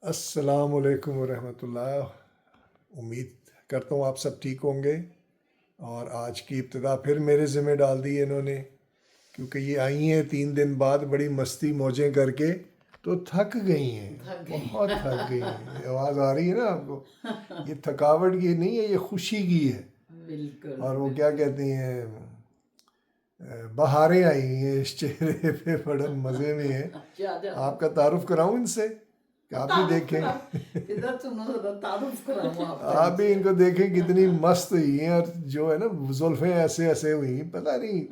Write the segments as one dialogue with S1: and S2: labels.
S1: अस्सलामुअलैकुम वरहमतुल्लाह। उम्मीद करता हूँ आप सब ठीक होंगे। और आज की इब्तिदा फिर मेरे ज़िम्मे डाल दी है इन्होंने, क्योंकि ये आई हैं 3 दिन बाद बड़ी मस्ती मौजें करके, तो थक गई हैं, बहुत थक गई हैं। आवाज़ आ रही है ना आपको? ये थकावट की नहीं है, ये खुशी की है।
S2: बिल्कुल
S1: और वो क्या कहती हैं, बहारें आई हैं इस चेहरे पे, बड़े मज़े में है। आपका तारुफ कराऊं इनसे कि आप भी देखें। आप भी इनको देखें कितनी मस्त हुई हैं, और जो है ना जुल्फ़ें ऐसे ऐसे हुई हैं, पता नहीं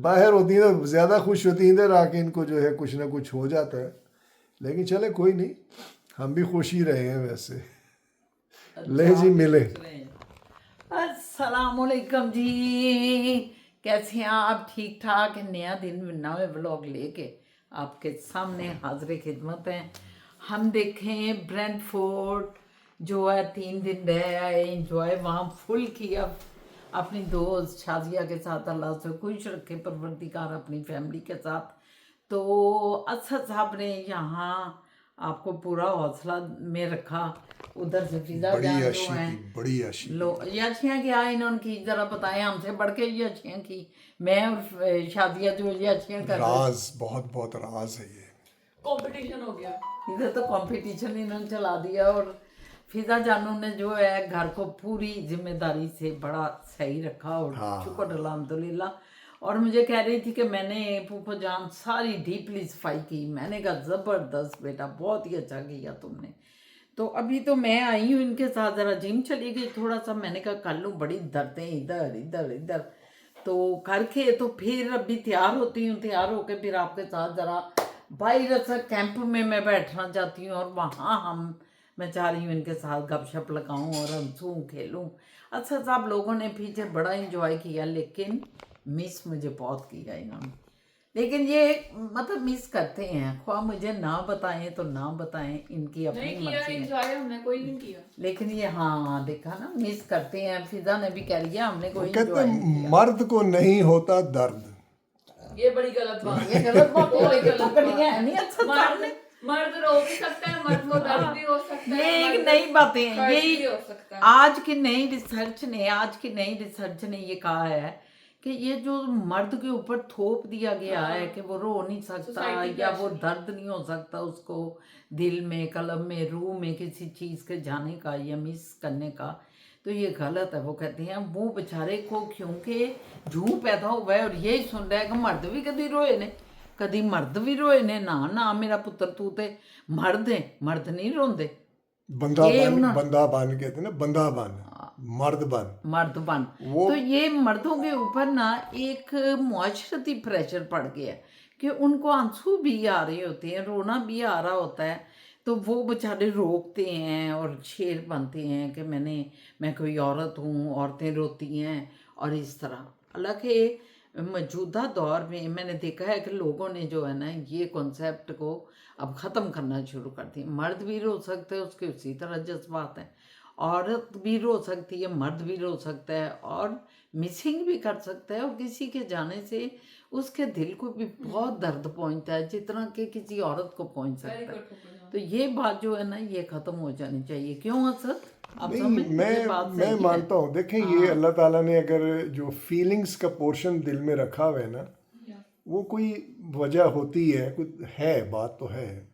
S1: बाहर होती हैं तो ज़्यादा खुश होती हैं, इधर आके इनको जो है कुछ ना कुछ हो जाता है। लेकिन चले कोई नहीं, हम भी खुश ही रहे हैं वैसे। ले जी मिले।
S2: अस्सलामुअलैकुम जी, कैसे हैं आप? ठीक ठाक? नया दिन नए व्लॉग लेके आपके सामने हाजिर खिदमत हैं। हम देखें ब्रेंटफोर्ड जो है 3 दिन रह आए, इंजॉय वहाँ फुल किया अपनी दोस्त शाजिया के साथ। अल्लाह से खुश रखे परवरदिगार अपनी फैमिली के साथ। तो असद साहब ने यहाँ आपको पूरा हौसला में रखा। उधर से फिजा
S1: बड़ी
S2: जान जो
S1: याशी
S2: हैं
S1: की, बड़ी याशी
S2: लो याचियाँ क्या इन्होंने की, जरा बताएं। हमसे बढ़ के याचियाँ की। मैं और शादियाँ जो याचियाँ कर रहे
S1: राज, बहुत बहुत राज है ये।
S2: कंपटीशन हो गया इधर, तो कंपटीशन इन्होंने चला दिया। और फिजा जानू ने जो है घर को पूरी जिम्मेदारी से बड़ा सही रखा, और शुक्र अल्हम्दुलिल्लाह। और मुझे कह रही थी कि मैंने फूफो जान सारी डीपली सफाई की। मैंने कहा ज़बरदस्त बेटा, बहुत ही अच्छा किया तुमने। तो अभी तो मैं आई हूँ इनके साथ, ज़रा जिम चली गई थोड़ा सा। मैंने कहा कर लूँ, बड़ी दर्दें इधर इधर इधर, तो करके तो फिर अभी तैयार होती हूँ। तैयार होकर फिर आपके साथ ज़रा वायरस कैंप में मैं बैठना चाहती हूँ, और वहाँ मैं चाह रही हूँ इनके साथ गपशप लगाऊँ और हंसूँ खेलूँ। अच्छा साहब लोगों ने पीछे बड़ा इंजॉय किया, लेकिन मिस मुझे बहुत किया इन्होंने। लेकिन ये मतलब मिस करते हैं, ख्वाह मुझे ना बताएं तो ना बताएं, इनकी अपनी मर्जी है।
S3: एंजॉय हमने कोई नहीं किया,
S2: लेकिन ये हाँ देखा ना, मिस करते हैं। फिजा ने भी कह लिया हमने
S1: वो
S2: कोई
S1: कहते
S2: एंजॉय नहीं
S1: हैं,
S2: किया।
S1: मर्द को नहीं होता दर्द।
S3: ये बड़ी गलत बात
S2: ये
S3: है।
S2: गलत बात
S3: बहुत
S2: है,
S3: गलत बात
S2: कड़ियाँ है नहीं। अच्छा
S3: मर्द मर्द रो भी सकता है, मर्द को दर्द भी हो सकता
S2: ये
S3: है,
S2: एक
S3: मर्द
S2: नई बातें हैं।
S3: हर्ट
S2: यही
S3: भी हो सकता है।
S2: आज की नई रिसर्च ने ये कहा है कि ये जो मर्द के ऊपर थोप दिया गया है कि वो रो नहीं सकता,
S3: Society
S2: या वो
S3: pressure।
S2: दर्द नहीं हो सकता उसको दिल में, कलम में, रूह में किसी चीज़ के जाने का या मिस करने का, तो ये गलत है। वो कहते हैं वो बेचारे को क्योंकि जूं पैदा हुआ है और यही सुन रहा है कि मर्द भी कभी रोए ने, कभी मर्द भी रोए ने। ना ना मेरा पुत्र, तू ते मर्द है, मर्द नहीं रोंदे।
S1: बंदा
S2: ये
S1: बन,
S2: उन्होंने
S1: बंदा बन कहते हैं ना, बंदा बन, मर्द बन।
S2: मर्द बन,
S1: वो
S2: तो ये मर्दों के ऊपर ना एक मुआशरती प्रेशर पड़ गया है कि उनको आंसू भी आ रहे होते हैं, रोना भी आ रहा होता है, तो वो बेचारे रोकते हैं और शेर बनते हैं कि मैं कोई औरत हूँ, औरतें रोती हैं। और इस तरह हालांकि मौजूदा दौर में मैंने देखा है कि लोगों ने जो है ना ये कॉन्सेप्ट को अब ख़त्म करना शुरू कर दिया। मर्द भी रो सकते हैं, उसके उसी तरह जज्बात हैं। औरत भी रो सकती है, मर्द भी रो सकता है, और मिसिंग भी कर सकता है, और किसी के जाने से उसके दिल को भी बहुत दर्द पहुंचता है जितना कि किसी औरत को पहुंच सकता है। तो ये बात जो है ना ये ख़त्म हो जानी चाहिए। क्यों असद, आप
S1: नहीं,
S2: समझ ये
S1: मैं
S2: बात
S1: मैं
S2: सही है?
S1: मानता हूँ। देखें, ये अल्लाह ताला ने अगर जो फीलिंग्स का पोर्शन दिल में रखा हुआ है ना, वो कोई वजह होती है, कुछ है, बात तो है।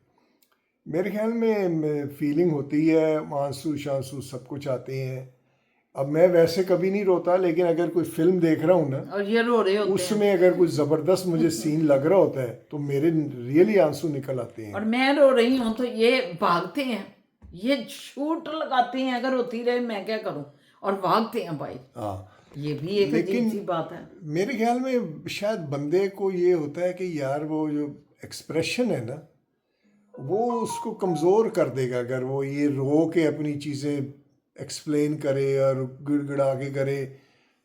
S1: मेरे ख्याल में फीलिंग होती है, आंसू शांसू सब कुछ आते हैं। अब मैं वैसे कभी नहीं रोता, लेकिन अगर कोई फिल्म देख रहा हूँ ना,
S2: और ये रो रहे होते हैं,
S1: उसमें अगर कुछ ज़बरदस्त मुझे सीन लग रहा होता है, तो मेरे रियली आंसू निकल आते हैं।
S2: और मैं रो रही हूँ तो ये भागते हैं, ये शूट लगाते हैं, अगर होती रहे मैं क्या करूँ, और भागते हैं भाई।
S1: हाँ,
S2: ये भी एक अजीब सी बात है।
S1: मेरे ख्याल में शायद बंदे को ये होता है कि यार वो जो एक्सप्रेशन है ना, वो उसको कमज़ोर कर देगा अगर वो ये रो के अपनी चीज़ें एक्सप्लेन करे और गिड़गिड़ा के करे,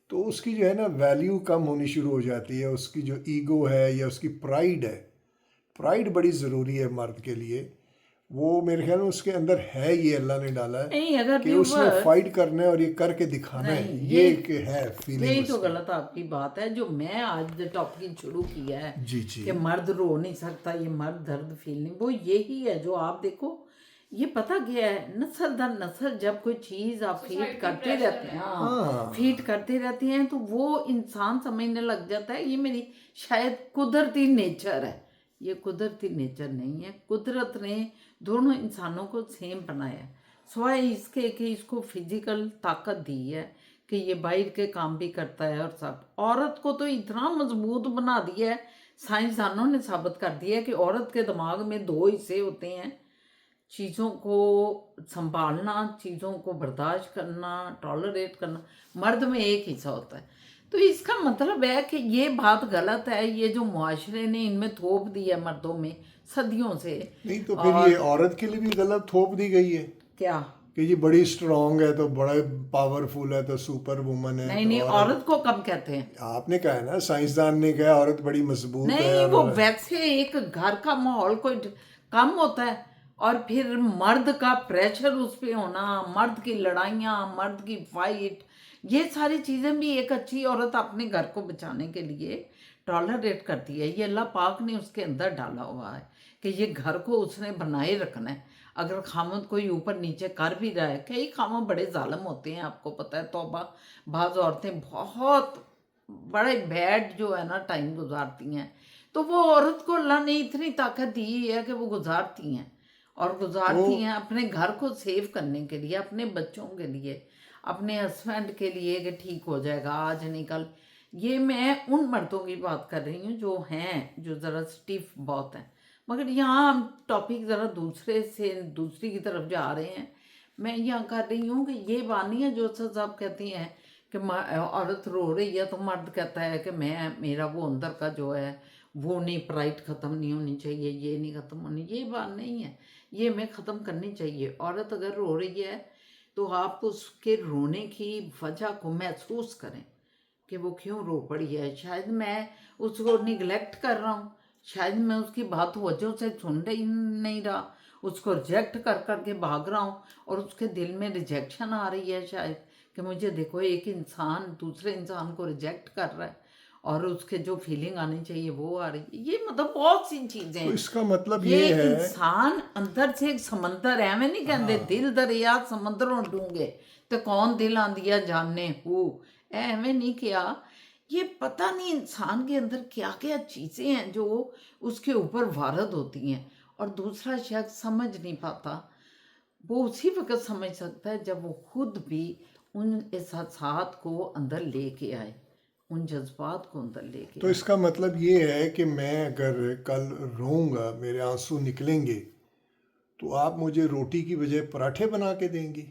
S1: तो उसकी जो है ना वैल्यू कम होनी शुरू हो जाती है। उसकी जो ईगो है या उसकी प्राइड है, प्राइड बड़ी ज़रूरी है मर्द के लिए। वो मेरे ख्याल में उसके अंदर है, ये अल्लाह ने डाला है
S2: नहीं, अगर
S1: कि उसने
S2: व्यूवर्स,
S1: फाइट करना है और ये करके दिखाना है।
S2: नहीं
S1: ये एक है फीलिंग
S2: यही तो
S1: उसकी।
S2: गलत आपकी बात है जो मैं आज टॉपिक शुरू किया है
S1: जी जी।
S2: कि मर्द रो नहीं सकता, ये मर्द दर्द फील नहीं, वो यही है जो आप देखो ये पता क्या है, नस्ल दर नस्ल जब कोई चीज़ आप फीड
S3: Society
S2: करते
S3: pressure
S2: रहते हैं,
S3: है।
S2: हाँ फीड करते रहते हैं, तो वो इंसान समझने लग जाता है ये मेरी शायद कुदरती नेचर है। ये कुदरती नेचर नहीं है, कुदरत ने दोनों इंसानों को सेम बनाया है, सिवाय इसके कि इसको फिजिकल ताकत दी है कि ये बाहर के काम भी करता है और सब। औरत को तो इतना मजबूत बना दिया है, साइंसदानों ने साबित कर दिया है कि औरत के दिमाग में 2 हिस्से होते हैं, चीज़ों को संभालना, चीज़ों को बर्दाश्त करना, टॉलरेट करना। मर्द में एक हिस्सा होता है। तो इसका मतलब है कि ये बात गलत है, ये जो मुआशरे ने इनमें थोप दिया मर्दों में सदियों से।
S1: नहीं तो फिर ये औरत के लिए भी गलत थोप दी गई है
S2: क्या?
S1: कि ये बड़ी स्ट्रांग है तो बड़ा पावरफुल है तो सुपर वुमन है।
S2: नहीं नहीं, औरत को कब कहते हैं?
S1: आपने कहा है ना, साइंसदान ने कहा औरत बड़ी मजबूत है।
S2: नहीं, वो वैसे एक घर का माहौल कोई कम होता है, और फिर मर्द का प्रेशर उस पे होना, मर्द की लड़ाइयाँ, मर्द की फाइट, ये सारी चीज़ें भी एक अच्छी औरत अपने घर को बचाने के लिए टॉलरेट करती है। ये अल्लाह पाक ने उसके अंदर डाला हुआ है कि ये घर को उसने बनाए रखना है। अगर खामद कोई ऊपर नीचे कर भी रहा है, कई खामद बड़े जालिम होते हैं, आपको पता है, तौबा, बाज़ औरतें बहुत बड़े बैड जो है ना टाइम गुजारती हैं, तो वो औरत को अल्लाह ने इतनी ताकत दी है कि वो गुजारती हैं, और गुजारती हैं अपने घर को सेव करने के लिए, अपने बच्चों के लिए, अपने हस्बैंड के लिए कि ठीक हो जाएगा आज नहीं कल। ये मैं उन मर्दों की बात कर रही हूँ जो हैं, जो ज़रा स्टिफ बहुत हैं। मगर यहाँ हम टॉपिक ज़रा दूसरे से दूसरी की तरफ जा रहे हैं। मैं यहाँ कर रही हूँ कि ये बात नहीं है जो साहब कहती हैं कि औरत रो रही है तो मर्द कहता है कि मैं, मेरा वो अंदर का जो है वो नहीं, प्राइड ख़त्म नहीं होनी चाहिए, ये नहीं ख़त्म होनी, ये बात नहीं है, ये मैं ख़त्म करनी चाहिए। औरत अगर रो रही है तो आप उसके रोने की वजह को महसूस करें कि वो क्यों रो पड़ी है। शायद मैं उसको निगलेक्ट कर रहा हूँ, शायद मैं उसकी बात वजह से सुन रही नहीं रहा, उसको रिजेक्ट कर करके भाग रहा हूँ, और उसके दिल में रिजेक्शन आ रही है शायद कि मुझे देखो एक इंसान दूसरे इंसान को रिजेक्ट कर रहा है, और उसके जो फीलिंग आनी चाहिए वो आ रही है। ये मतलब बहुत सी चीज़ें,
S1: तो इसका मतलब
S2: ये
S1: ये है,
S2: इंसान अंदर से एक समंदर है। मैं नहीं कहते दिल दरिया समंदरों डूंगे तो कौन दिल आंदिया जानने हो, एवें नहीं किया। ये पता नहीं इंसान के अंदर क्या क्या चीज़ें हैं जो उसके ऊपर वारद होती हैं, और दूसरा शख्स समझ नहीं पाता। वो उसी वक्त समझ सकता है जब वो खुद भी उन एहसासात को अंदर लेके आए, उन जज्बात को अंदर लेके
S1: तो इसका मतलब ये है कि मैं अगर कल रोऊंगा, मेरे आंसू निकलेंगे, तो आप मुझे रोटी की बजाय पराठे बना के देंगी।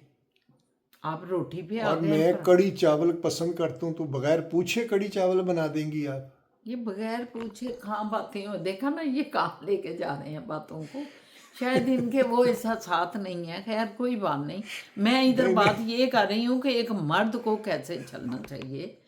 S2: आप रोटी भी आ
S1: और
S2: गए
S1: मैं
S2: पर-
S1: कड़ी चावल पसंद करता हूँ तो बगैर पूछे कड़ी चावल बना देंगी आप।
S2: ये बगैर पूछे कहाँ बातें हो, देखा ना ये कहाँ लेके जा रहे हैं बातों को। शायद इनके वो ऐसा साथ नहीं है, खैर कोई बात नहीं। मैं इधर बात ये कर रही हूँ कि एक मर्द को कैसे चलना चाहिए।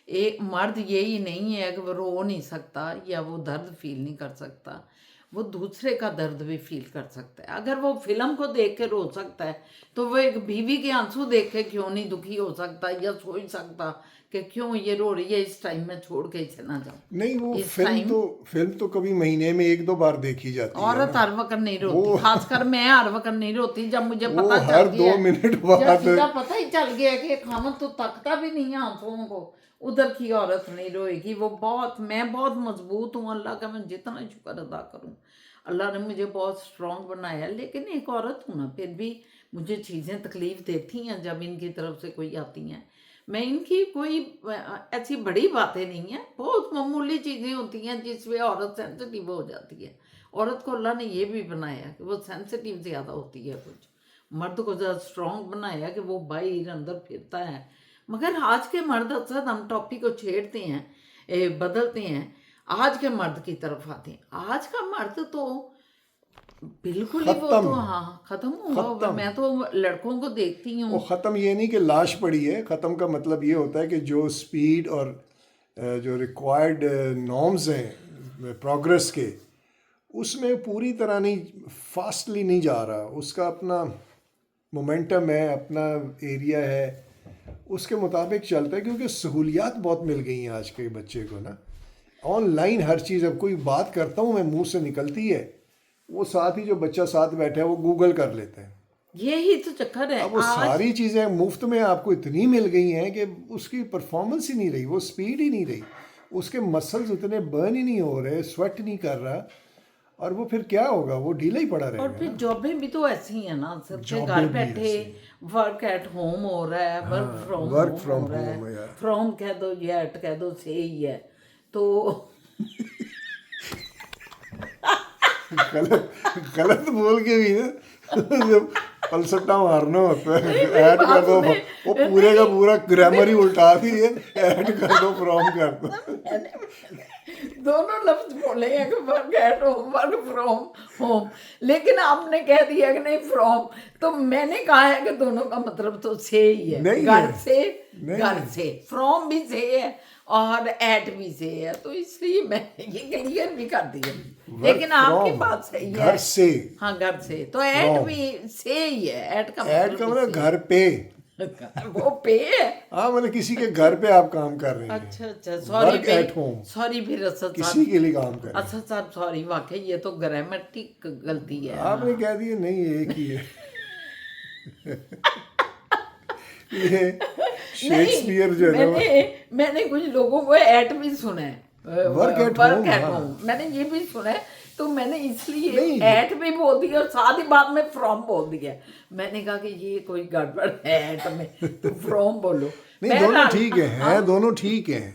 S2: एक मर्द यही नहीं है कि वो रो नहीं सकता या वो दर्द फील नहीं कर सकता, वो दूसरे का दर्द भी फील कर सकता है। अगर वो फिल्म को देख के रो सकता है तो वो एक बीवी के आंसू देख के क्यों नहीं दुखी हो सकता या सोच सकता कि क्यों ये रो रही है, इस टाइम में छोड़ के इसे ना जाऊं।
S1: नहीं, वो
S2: इस
S1: फिल्म तो कभी महीने में 1-2 बार देखी जाती है
S2: औरत
S1: ना।
S2: हर वक्त नहीं रोती, खासकर मैं हर वक्त नहीं रोती। जब मुझे
S1: वो
S2: पता चल
S1: हर
S2: गया
S1: 2 मिनट
S2: जब
S1: बाद
S2: सीधा पता ही चल गया कि खामद तो तकता भी नहीं है आंसुओं को, उधर की औरत नहीं रोएगी। वो बहुत, मैं बहुत मजबूत हूँ, अल्लाह का मैं जितना शुक्र अदा करूँ, अल्लाह ने मुझे बहुत स्ट्रांग बनाया। लेकिन एक औरत हूँ ना, फिर भी मुझे चीज़ें तकलीफ़ देती हैं जब इनकी तरफ से कोई आती हैं। मैं इनकी कोई ऐसी बड़ी बातें नहीं हैं, बहुत मामूली चीज़ें होती हैं जिसमें औरत सेंसिटिव हो जाती है। औरत को अल्लाह ने ये भी बनाया कि वो सेंसिटिव ज़्यादा होती है कुछ, मर्द को ज़्यादा स्ट्रांग बनाया कि वो बाहर अंदर फिरता है। मगर आज के मर्द अक्सर हम टॉपिक को छेड़ते हैं, बदलते हैं, आज के मर्द की तरफ आते हैं। आज का मर्द तो बिल्कुल ही वो तो हाँ ख़त्म हुआ होगा। मैं तो लड़कों को देखती हूँ,
S1: वो ख़त्म ये नहीं कि लाश पड़ी है, ख़त्म का मतलब ये होता है कि जो स्पीड और जो रिक्वायर्ड नॉर्म्स हैं प्रोग्रेस के, उसमें पूरी तरह नहीं, फास्टली नहीं जा रहा। उसका अपना मोमेंटम है, अपना एरिया है, उसके मुताबिक चलता है। क्योंकि सहूलियात बहुत मिल गई हैं आज के बच्चे को ना, ऑनलाइन हर चीज़। अब कोई बात करता हूँ मैं, मुंह से निकलती है वो साथ ही जो बच्चा साथ बैठा है वो गूगल कर लेता है।
S2: यही तो चक्कर है
S1: अब वो सारी चीज़ें मुफ्त में आपको इतनी मिल गई हैं कि उसकी परफॉर्मेंस ही नहीं रही, वो स्पीड ही नहीं रही, उसके मसल्स उतने बर्न ही नहीं हो रहे, स्वेट नहीं कर रहा, और वो फिर क्या होगा, वो ढीला ही पड़ा
S2: और
S1: रहेगा।
S2: फिर जॉबें भी तो ऐसी हैं ना, सबके
S1: जॉबें
S2: घर
S1: भी
S2: बैठे वर्क एट होम हो रहा है, work from
S1: work
S2: home
S1: from
S2: हो रहा
S1: home है
S2: है,
S1: यार।
S2: फ्रॉम कह दो या एट कह दो से ही है। तो
S1: गलत गलत बोल के भी ना जब पलसट्टा मारना होता है, ऐड कर दो, वो पूरे का पूरा ग्रामर ही उल्टा दिए, ऐड कर दो, फ्रॉम कर दो।
S2: दोनों लफ्ज बोले हैं कि work at home, work from home, लेकिन आपने कह दिया कि नहीं फ्रॉम, तो मैंने कहा है कि दोनों का मतलब तो से ही है,
S1: नहीं
S2: घर
S1: है।
S2: से,
S1: नहीं
S2: घर
S1: है।
S2: से, फ्रॉम भी से है और एट भी से है, तो इसलिए मैंने ये क्लियर भी कर दिया। लेकिन आपकी
S1: from,
S2: बात सही है,
S1: घर से,
S2: हाँ घर से, तो ऐड
S1: From.
S2: भी से ही है, ऐड का
S1: ऐड का
S2: मतलब
S1: मतलब घर पे,
S2: वो पे है।
S1: हाँ मतलब किसी के घर पे आप काम कर रहे हैं,
S2: अच्छा अच्छा, sorry
S1: Work at home.
S2: Sorry फिर असद
S1: किसी
S2: साहब,
S1: के लिए काम कर रहे हैं।
S2: असद साहब सॉरी, वाकई ये तो ग्रामेटिक गलती है।
S1: आपने कह दिया नहीं एक ही है। ये शेक्सपियर जो है ना,
S2: मैंने कुछ लोगों को एट भी सुना है,
S1: Work at
S2: work
S1: home,
S2: at
S1: हाँ।
S2: होम, मैंने ये भी सुना है, तो मैंने इसलिए
S1: नहीं।
S2: एट भी बोल दिया और साथ ही बाद में फ्रॉम बोल दिया। मैंने कहा कि ये कोई गड़बड़ है एट में, तो फ्रॉम बोलो।
S1: नहीं दोनों ठीक है, दोनों ठीक है,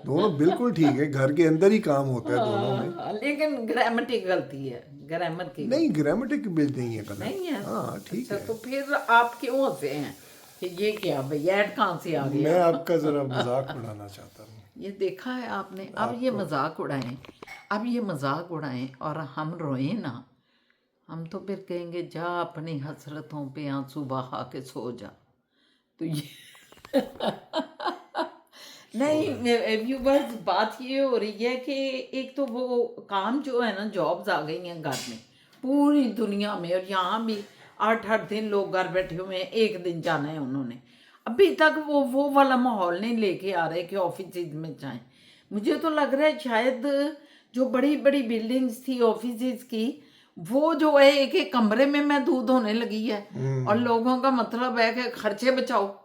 S1: दोनों बिल्कुल ठीक है, घर के अंदर ही काम होता है दोनों में।
S2: हाँ, लेकिन ग्रामेटिक गलती है, ग्रामर की
S1: नहीं ग्रामेटिक बिल नहीं है गलत।
S2: नहीं है।
S1: हाँ ठीक
S2: अच्छा,
S1: है।
S2: तो फिर आप क्यों हंसे हैं कि ये क्या भैया ऐड कहाँ से आ गया?
S1: मैं आपका जरा मजाक उड़ाना चाहता हूँ।
S2: ये देखा है आपने, अब ये मजाक उड़ाएं, अब ये मजाक उड़ाएं और हम रोए ना, हम तो फिर कहेंगे जा अपनी हसरतों पे आंसू बहा के सो जा। तो ये नहीं व्यूवर्स, बात ये हो रही है कि एक तो वो काम जो है ना, जॉब्स आ गई हैं घर में पूरी दुनिया में, और यहाँ भी 8-8 दिन लोग घर बैठे हुए हैं, एक दिन जाना है उन्होंने, अभी तक वो वाला माहौल नहीं लेके आ रहे कि ऑफिस में जाएं। मुझे तो लग रहा है शायद जो बड़ी बड़ी बिल्डिंग्स थी ऑफिस की, वो जो है एक एक कमरे में मैं दूध होने लगी है, और लोगों का मतलब है कि खर्चे बचाओ।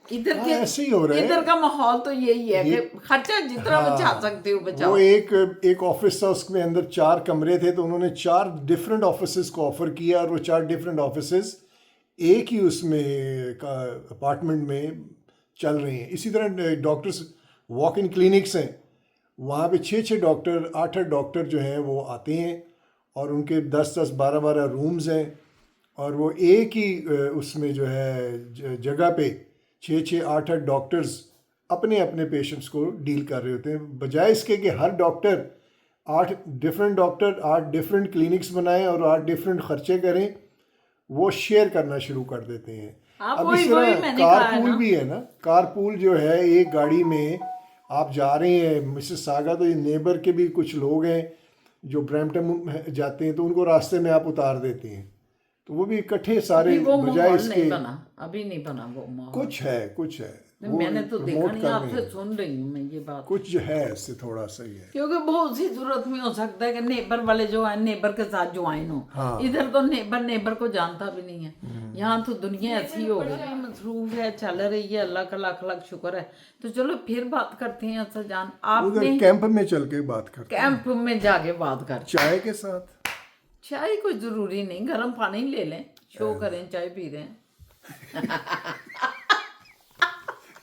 S2: इधर
S1: हाँ,
S2: के
S1: ऐसे ही हो रहा है।
S2: इधर का माहौल तो यही है कि खर्चा जितना बचा सकते हो बचाओ।
S1: वो एक ऑफिस था, उसमें अंदर 4 कमरे थे, तो उन्होंने 4 डिफरेंट ऑफिसेज को ऑफर किया, और वो 4 डिफरेंट ऑफिसेज एक ही उसमें का अपार्टमेंट में चल रही हैं। इसी तरह डॉक्टर्स वॉक इन क्लिनिक्स हैं, वहाँ पे 6-6 डॉक्टर 8-8 डॉक्टर जो हैं वो आते हैं, और उनके 10-10 12-12 रूम्स हैं, और वो एक ही उसमें जो है जगह पे 6-6 8-8 डॉक्टर्स अपने अपने पेशेंट्स को डील कर रहे होते हैं, बजाय इसके कि हर डॉक्टर 8 डिफरेंट क्लिनिक्स बनाएं और 8 डिफरेंट खर्चे करें, वो शेयर करना शुरू कर देते हैं। अब इस तरह कारपूल भी है ना, कारपूल जो है, एक गाड़ी में आप जा रहे हैं मिसेस सागा, तो ये नेबर के भी कुछ लोग हैं जो ब्रैम्पटन जाते हैं, तो उनको रास्ते में आप उतार देते हैं, तो वो भी इकट्ठे सारे, बजाय इसके
S2: अभी नहीं बना वो माहौल।
S1: कुछ है
S2: मैंने तो देखा नहीं, आपसे सुन रही हूँ मैं ये बात।
S1: कुछ जो है ऐसे थोड़ा सही है,
S2: क्योंकि बहुत सी सूरत में हो सकता है कि नेबर वाले जो है नेबर के साथ ज्वाइन हो।
S1: हाँ।
S2: इधर तो नेबर को जानता भी नहीं है, यहाँ तो दुनिया ऐसी हो गई, मसरूफ है, चल रही है, अल्लाह का लाख लाख शुक्र है। तो चलो फिर बात करते हैं असद जान, आपने
S1: उधर कैंप में चल के बात करते हैं,
S2: कैंप में जाके बात कर,
S1: चाय के साथ।
S2: चाय कोई जरूरी नहीं, गर्म पानी ले लें, शो करें, चाय पी रहे हैं।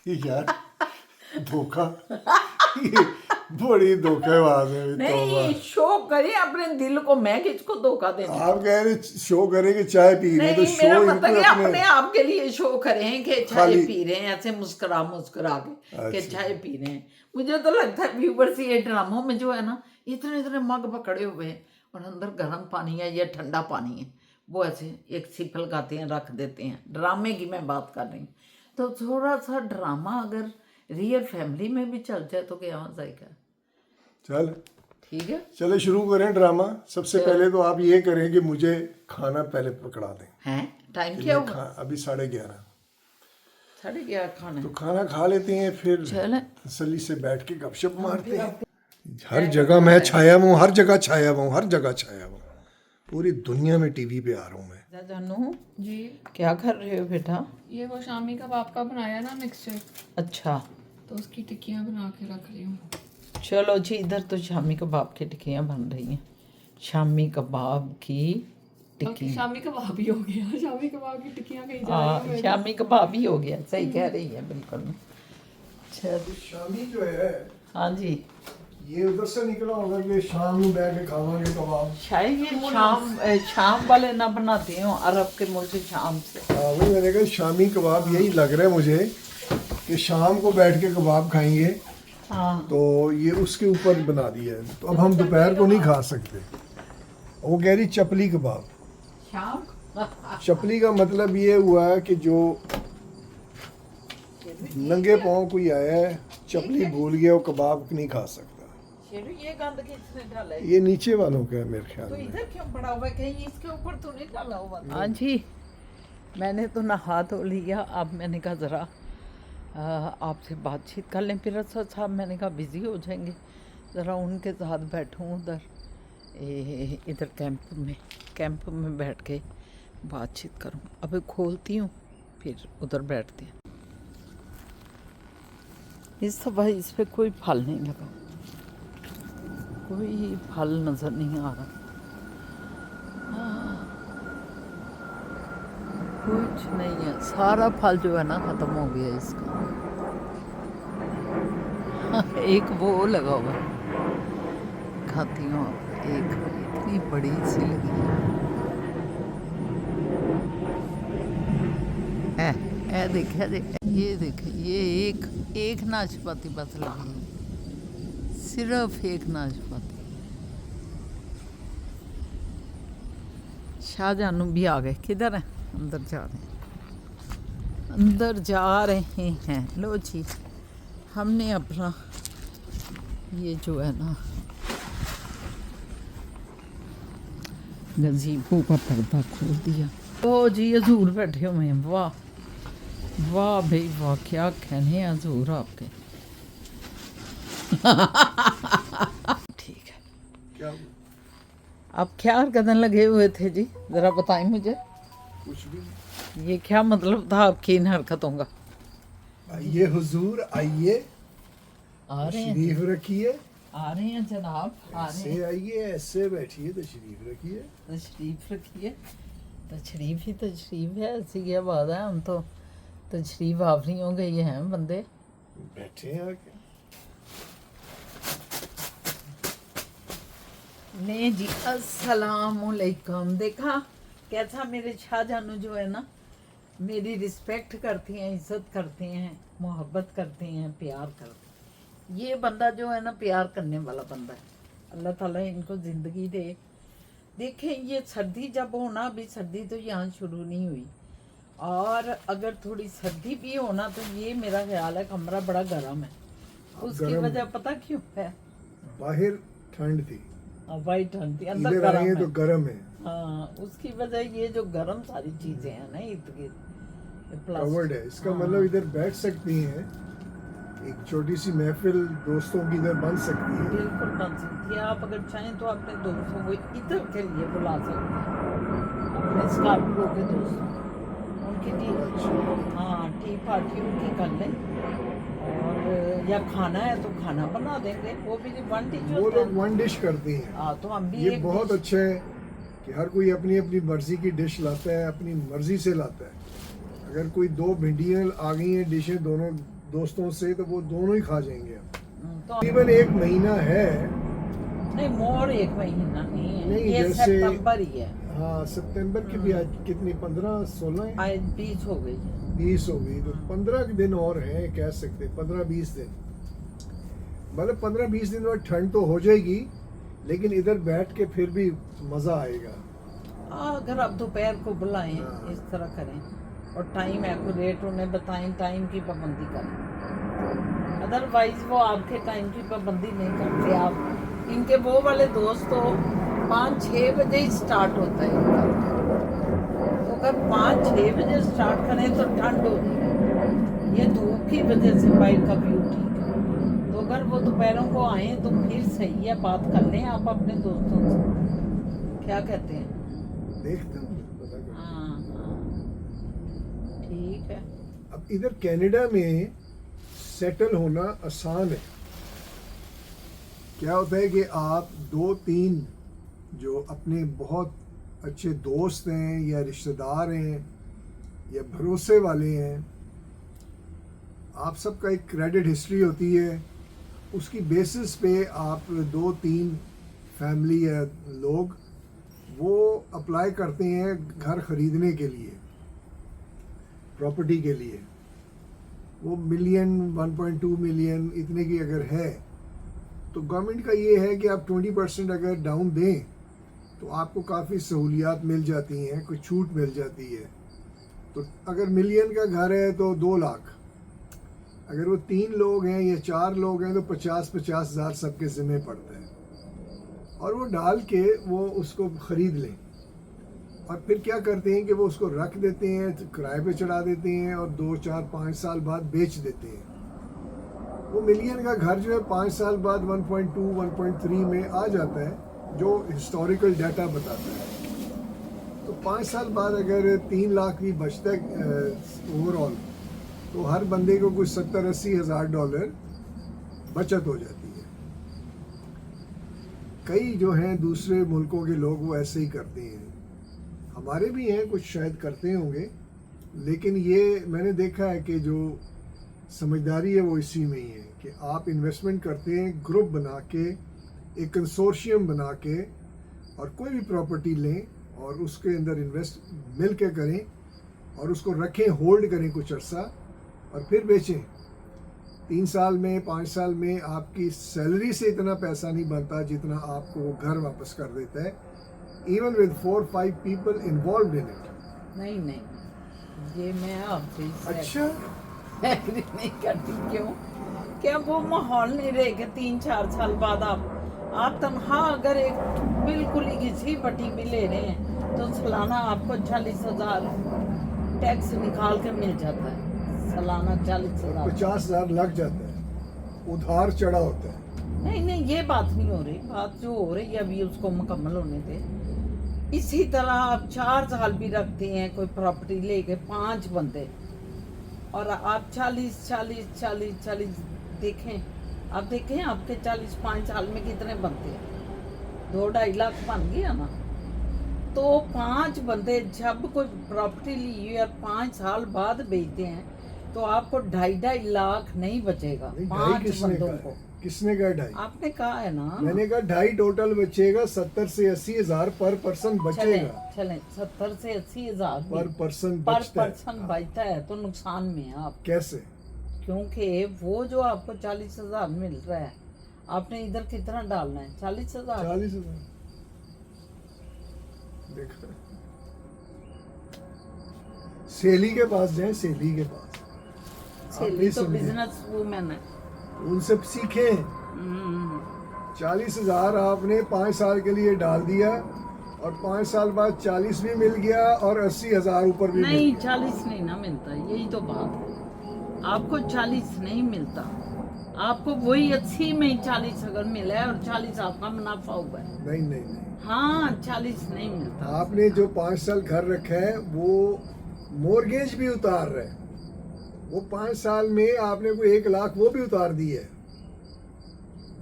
S1: यार धोखा, ये बड़ी धोखेबाज है।
S2: नहीं, शो करें अपने दिल को, मैं किसको धोखा देना।
S1: आप कह रहे शो करें कि चाय पी रहे हैं, तो
S2: नहीं, मेरा
S1: शो
S2: मतलब
S1: इनको
S2: कि अपने आप के लिए शो करें कि चाय
S1: खाली-
S2: पी रहे हैं, ऐसे मुस्कुरा के कि
S1: अच्छा।
S2: चाय पी रहे हैं। मुझे तो लगता है व्यूवर्स ये ड्रामों में जो है ना, इतने इतने मग पकड़े हुए हैं और अंदर गर्म पानी है या ठंडा पानी है, वो ऐसे एक सिप लगाते हैं, रख देते हैं। ड्रामे की मैं बात कर रही हूँ। तो थोड़ा सा ड्रामा अगर रियल फैमिली में भी चल जाए तो क्या मजा आएगा।
S1: चल
S2: ठीक है,
S1: चले शुरू करें ड्रामा। सबसे पहले तो आप ये करें कि मुझे खाना पहले पकड़ा दें।
S2: हैं टाइम क्या होगा?
S1: अभी 11:30,
S2: 11:30 खाना
S1: तो खाना खा लेते हैं, फिर
S2: चले।
S1: तसल्ली से बैठ के गपशप मारते हैं। हर जगह मैं छाया हूँ, हर जगह छाया हूँ, हर जगह छाया हूँ। पूरी दुनिया में टीवी पे आ रहा हूँ मैं।
S2: जानू
S3: जी
S2: क्या कर रहे हो बेटा?
S3: ये वो शामी कबाब का बनाया ना मिक्सचर,
S2: अच्छा
S3: तो उसकी टिक्कियाँ बना के रख रही हूँ।
S2: चलो जी, इधर तो शामी कबाब की टिक्कियाँ बन रही हैं। शामी कबाब की टिक्की,
S3: शामी कबाब ही हो गया, शामी कबाब की टिक्कियाँ कहीं जा
S2: हाँ
S3: रही हैं।
S2: शामी कबाब ही हो गया, सही कह रही है बिल्कुल। अच्छा
S1: शामी जो है
S2: हाँ जी,
S1: ये उधर से निकला होगा कि शाम में बैठ के खावांगे कबाब।
S2: शायद ये शाम वाले ना बनाते हो, अरब के मुल्क शाम से।
S1: हाँ वही मैंने कहा शामी कबाब, यही लग रहा है मुझे कि शाम को बैठ के कबाब खाएंगे,
S2: हाँ
S1: तो ये उसके ऊपर बना दिया है। तो अब हम दोपहर को नहीं खा सकते। वो कह रही चपली कबाब।
S2: शाम
S1: चपली का मतलब ये हुआ है कि जो नंगे पाँव कोई आया है, चपली भूल गया, वो कबाब नहीं खा सकता।
S2: शेरू ये गंद किसने डाला है?
S1: ये नीचे वालों का है मेरे ख्याल
S2: तो
S1: में।
S2: इधर क्यों पड़ा हुआ है? कहीं इसके ऊपर तो नहीं डाला हुआ? हाँ जी, मैंने तो नहा धो लिया। अब मैंने कहा ज़रा आपसे बातचीत कर लें। फिर साहब मैंने कहा बिज़ी हो जाएंगे, ज़रा उनके साथ बैठूँ उधर इधर कैंप में बैठ के बातचीत करूँ। अब खोलती हूँ, फिर उधर बैठते हैं। इस दफ़ा इस पर कोई फल नहीं लगा, कोई फल नज़र नहीं आ रहा। कुछ नहीं है, सारा फल जो है ना ख़त्म हो गया इसका। एक वो लगा हुआ है, खाती हूँ आप। एक इतनी बड़ी सी लगी है, देखे ये देखे, ये एक नाशपाती बस लगी है, सिर्फ एक नाशपाती। शाहजानू भी आ गए, किधर है? अंदर जा रहे हैं, अंदर जा रहे हैं। लो जी, हमने अपना ये जो है ना गज़ीबो का पर्दा खोल दिया। ओ जी हजूर बैठे हुए हैं। वाह वाह भाई वाह, क्या कहने हैं हजूर आपके। ठीक है,
S1: क्या
S2: आप क्या करने लगे हुए थे जी, ज़रा बताएं मुझे।
S1: कुछ भी।
S2: ये क्या मतलब था आपकी इन हरकतों का?
S1: आइए हुजूर, आइए,
S2: आ रहे हैं,
S1: तशरीफ रखिए।
S2: आ रहे हैं जनाब, आ रहे
S1: ऐसे
S2: हैं।
S1: आइए, ऐसे बैठिए, तशरीफ रखिए।
S2: तशरीफ रखिए, तशरीफ ही तशरीफ है, ऐसी क्या बात है। हम तो तशरीफ आवरियों के ये हैं बंदे।
S1: बैठे हैं आके।
S2: नहीं जी, अस्सलामुअलैकुम। देखा कैसा मेरे शाहजानू जो है ना, मेरी रिस्पेक्ट करती हैं, इज्जत करते हैं, मोहब्बत करते हैं, प्यार करते हैं। ये बंदा जो है ना, प्यार करने वाला बंदा है। अल्लाह ताला इनको ज़िंदगी दे। देखें ये सर्दी जब हो ना, अभी सर्दी तो यहाँ शुरू नहीं हुई, और अगर थोड़ी सर्दी भी हो ना, तो ये मेरा ख्याल है कमरा बड़ा गर्म है। उसकी
S1: गर्म।
S2: वजह पता क्यों है?
S1: बाहर ठंड थी,
S2: हवाई ठंड थी, अंदर
S1: इधर
S2: गर्म
S1: आए
S2: है।
S1: तो गर्म है।
S2: हाँ, उसकी वजह ये जो गर्म सारी चीजें हैं ना, इर्द गिर्द
S1: कवर्ड है, इसका मतलब इधर बैठ सकती हैं। एक छोटी सी महफिल दोस्तों की इधर बन सकती है।
S2: बिल्कुल बन सकती है। आप अगर चाहें तो अपने दोस्तों को इधर के लिए बुला सकते हैं, अपने स्कॉर्पियो के दोस्तों, उनकी टी पार्टी उनकी कर लें। और या खाना है तो खाना बना देंगे, वो भी वन डिश
S1: वो
S2: होता
S1: लोग
S2: है।
S1: वन डिश करती हैं।
S2: हाँ, तो हम भी
S1: ये
S2: एक
S1: बहुत
S2: डिश-
S1: अच्छा है कि हर कोई अपनी अपनी मर्जी की डिश लाता है, अपनी मर्जी से लाता है। अगर कोई दो भिंडियाँ आ गई हैं डिशें दोनों दोस्तों से, तो वो दोनों ही खा जाएंगे।
S2: तो
S1: तकरीबन एक महीना है।
S2: नहीं, मोर एक महीना नहीं है,
S1: नहीं,
S2: ये
S1: जैसे-
S2: सितंबर ही है।
S1: हाँ, सितंबर की भी आज कितनी 15-16 है,
S2: आज 20 हो गई है।
S1: 20 हो गई। तो 15 दिन और हैं, कह सकते 15-20 दिन। मतलब 15-20 दिन बाद ठंड तो हो जाएगी, लेकिन इधर बैठ के फिर भी मज़ा आएगा।
S2: अगर आप दोपहर को बुलाएं,
S1: हाँ।
S2: इस तरह करें और टाइम एक्यूरेट उन्हें बताएं, टाइम की पाबंदी करें। अदरवाइज वो आपके टाइम की पाबंदी नहीं करते। आप इनके वो वाले दोस्त तो 5-6 बजे ही स्टार्ट होता है इनका। तो अगर 5-6 बजे स्टार्ट करें तो ठंड होगी, ये धूप की वजह से बाइक का व्यू ठीक है। तो अगर वो दोपहरों को आएँ तो फिर सही है, बात कर लें आप अपने दोस्तों से। क्या कहते हैं?
S1: देखते हूँ, पता करते हैं।
S2: हाँ हाँ ठीक है।
S1: अब इधर कनाडा में सेटल होना आसान है। क्या होता है कि आप 2-3 जो अपने बहुत अच्छे दोस्त हैं या रिश्तेदार हैं या भरोसे वाले हैं, आप सबका एक क्रेडिट हिस्ट्री होती है, उसकी बेसिस पे आप 2-3 फैमिली या लोग वो अप्लाई करते हैं घर ख़रीदने के लिए, प्रॉपर्टी के लिए। वो मिलियन 1.2 मिलियन इतने की अगर है तो गवर्नमेंट का ये है कि आप 20% अगर डाउन दें तो आपको काफ़ी सहूलियात मिल जाती हैं, कुछ छूट मिल जाती है। तो अगर मिलियन का घर है तो 2 लाख, अगर वो 3 लोग हैं या 4 लोग हैं तो 50-50 हज़ार सबके ज़िम्मे पड़ता है, और वो डाल के वो उसको ख़रीद लें। और फिर क्या करते हैं कि वो उसको रख देते हैं, तो किराए पे चढ़ा देते हैं और 2-4-5 साल बाद बेच देते हैं। वो मिलियन का घर जो है 5 साल बाद 1.2 1.3 में आ जाता है, जो हिस्टोरिकल डाटा बताता है। तो 5 साल बाद अगर 3 लाख भी बचता है ओवरऑल, तो हर बंदे को कुछ 70-80 हज़ार डॉलर बचत हो जाती है। कई जो हैं दूसरे मुल्कों के लोग वो ऐसे ही करते हैं, हमारे भी हैं कुछ शायद करते होंगे, लेकिन ये मैंने देखा है कि जो समझदारी है वो इसी में ही है कि आप इन्वेस्टमेंट करते हैं ग्रुप बना के, एक कंसोर्शियम बना के, और कोई भी प्रॉपर्टी लें और उसके अंदर इन्वेस्ट मिल के करें और उसको रखें, होल्ड करें कुछ अर्सा और फिर बेचें। 3 साल में 5 साल में आपकी सैलरी से इतना पैसा नहीं बनता जितना आपको वो घर वापस कर देता है, even with 4-5 people involve in it.
S2: नहीं नहीं, ये मैं आपसे
S1: अच्छा,
S2: एग्री नहीं करती। क्यों? क्या वो माहौल नहीं रहेगा 3-4 साल बाद आप तनख्वाह अगर एक बिल्कुल ही घिसी पटी भी ले रहे हैं तो सालाना आपको 40,000 टैक्स निकाल के मिल जाता है, सालाना 40,000।
S1: 50,000 लग जाता है, उधार चढ़ा होता है।
S2: नहीं नहीं, ये बात नहीं हो रही। बात जो हो रही है अभी उसको मुकम्मल होने दे। इसी तरह आप 4 साल भी रखते हैं कोई प्रॉपर्टी लेके, 5 बंदे, और आप 40 देखें, आप देखें आपके 45 साल में कितने बनते हैं, 2-2.5 लाख बन गया ना। तो 5 बंदे जब कोई प्रॉपर्टी ली और 5 साल बाद बेचते हैं तो आपको 2.5 लाख नहीं बचेगा।
S1: नहीं,
S2: 5
S1: किसने
S2: बंदों
S1: कहा
S2: को
S1: है? किसने कहा 2.5?
S2: आपने कहा है ना।
S1: मैंने कहा 2.5 टोटल बचेगा, 70 से 80 हज़ार पर पर्सन बचेगा।
S2: चलें 70 से 80 हज़ार
S1: पर पर्सन
S2: पर
S1: बचता है।
S2: पर्सन बचता है तो नुकसान में है आप।
S1: कैसे?
S2: क्योंकि वो जो आपको 40,000 मिल रहा है, आपने इधर कितना डालना है? 40,000।
S1: 40,000। देखा, सेली के पास जाए, सेली के पास
S2: सेली तो
S1: समझे।
S2: बिजनेस वूमेन है।
S1: उनसे सीखे। 40,000 आपने 5 साल के लिए डाल दिया और 5 साल बाद 40 भी मिल गया और 80,000 ऊपर भी मिल
S2: नहीं,
S1: गया।
S2: 40 नहीं ना मिलता, यही तो बात है। आपको 40 नहीं मिलता, आपको वही 80 में ही 40 अगर मिला है और 40 आपका मुनाफा हुआ है।
S1: नहीं नहीं नहीं,
S2: हाँ, 40 नहीं मिलता।
S1: आपने जो 5 साल घर रखा है वो मोर्गेज भी उतार रहे हैं, वो 5 साल में आपने कोई 1 लाख वो भी उतार दी है,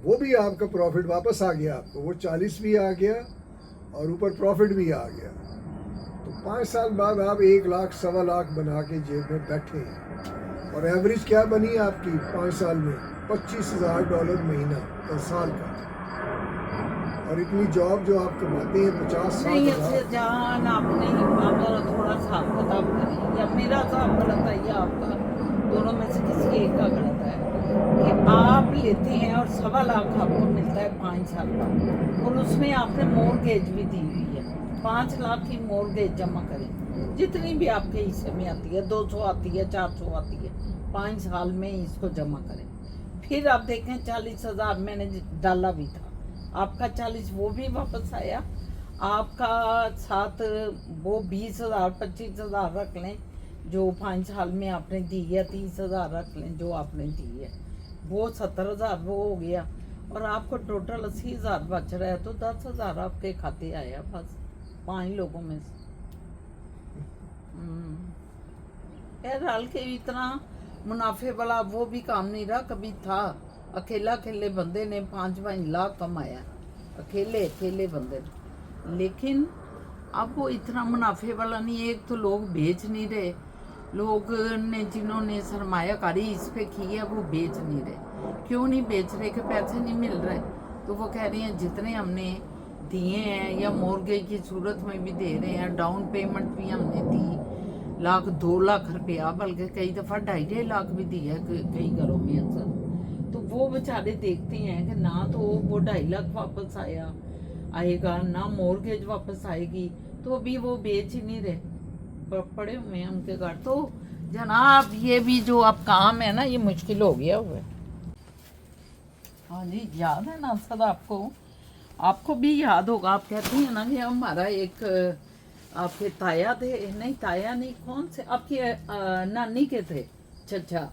S1: वो भी आपका प्रॉफिट वापस आ गया आपको, वो 40 भी आ गया और ऊपर प्रॉफिट भी आ गया। तो 5 साल बाद आप 1 लाख 1.25 लाख बना के जेब में बैठे हैं, और एवरेज क्या बनी आपकी 5 साल में? $25,000 महीना पर साल का। और इतनी जॉब जो आप कमाते हैं 50-60
S2: नहीं,
S1: हज़ार।
S2: अच्छे जान आपने आप जरा थोड़ा हिसाब किताब करें, या मेरा हिसाब गलत है या आपका, दोनों में से किसी एक का गलत है कि आप लेते हैं और 1.25 लाख आपको मिलता है 5 साल बाद, और उसमें आपने मोर्गेज भी दी हुई है। 5 लाख की मोर्गेज जमा करें, जितनी भी आपके हिस्से में आती है, 200 आती है, 400 आती है, 5 साल में इसको जमा करें। फिर आप देखें 40,000 मैंने डाला भी था, आपका 40 वो भी वापस आया, आपका साथ वो 20,000 25,000 रख लें जो 5 साल में आपने दी है, 30,000 रख लें जो आपने दी है, वो 70,000 वो हो गया, और आपको टोटल 80,000 बच रहा है, तो 10,000 आपके खाते आया बस। 5 लोगों में से। बहरहाल के इतना मुनाफे वाला वो भी काम नहीं रहा, कभी था अकेले बंदे ने 5-5 लाख कमाया, अकेले बंदे ने, लेकिन अब वो इतना मुनाफे वाला नहीं। एक तो लोग बेच नहीं रहे, लोग ने जिन्होंने सरमायाकारी इस पे की है वो बेच नहीं रहे। क्यों नहीं बेच रहे? कि पैसे नहीं मिल रहे। तो वो कह रही हैं जितने हमने दिए हैं या मॉर्गेज की सूरत में भी दे रहे हैं, डाउन पेमेंट भी हमने दी 1-2 लाख रुपया, बल्कि कई दफ़ा 2.5 लाख भी दिया है कई घरों में अक्सर। तो वो बेचारे देखते हैं कि ना तो वो 2.5 लाख वापस आएगा, ना मॉर्गेज वापस आएगी, तो अभी वो बेच ही नहीं रहे, पड़े हुए हैं उनके घर। तो जनाब ये भी जो अब काम है ना, ये मुश्किल हो गया हुआ है। हाँ जी, याद है ना सर आपको भी याद होगा। आप कहती हैं ना कि हमारा एक आपके ताया थे, नहीं ताया नहीं, कौन से आपकी नानी के थे चचा,